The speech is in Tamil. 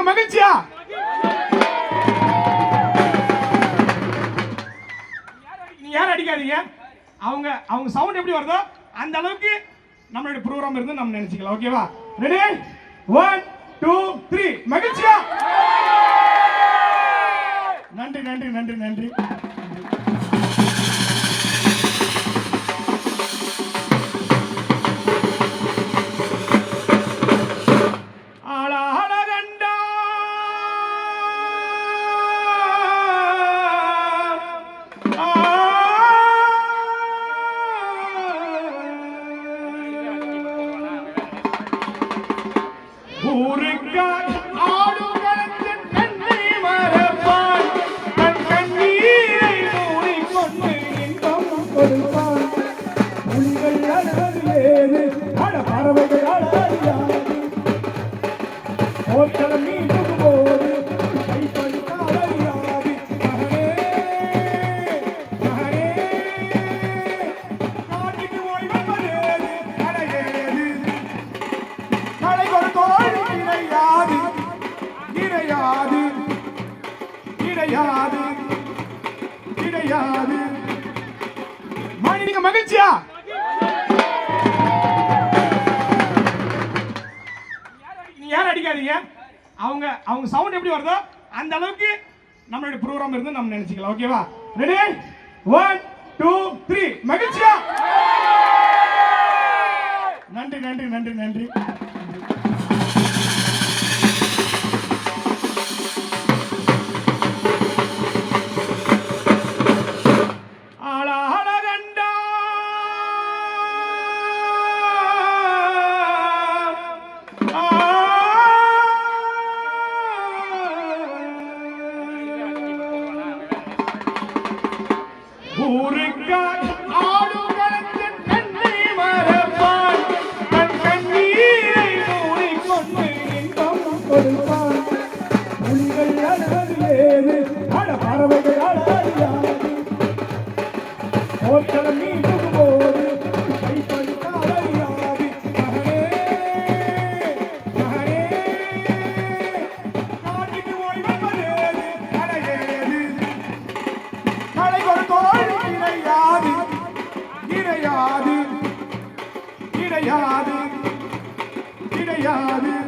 நீங்க மகிழ்ச்சியா? யாரும் அடிக்காதீங்க. அவங்க அவங்க சவுண்ட் எப்படி வருதோ அந்த அளவுக்கு நம்மளுடைய ப்ரோகிராம் இருந்து நம்ம நினைச்சுக்கலாம். ஓகேவா? ரெடி 1 2 3 மகிழ்ச்சியா? நன்றி நன்றி நன்றி நன்றி. நீங்க மகிழ்ச்சியா? யாரும் அடிக்காதீங்க. அவங்க அவங்க சவுண்ட் எப்படி வருதோ அந்த அளவுக்கு நம்மளுடைய ப்ரோகிராம் இருந்து நம்ம நினைச்சுக்கலாம். ஓகேவா? ரெடி 1 2 3 மகிழ்ச்சியா? நன்றி நன்றி நன்றி நன்றி. கிடையாது கிடையாது.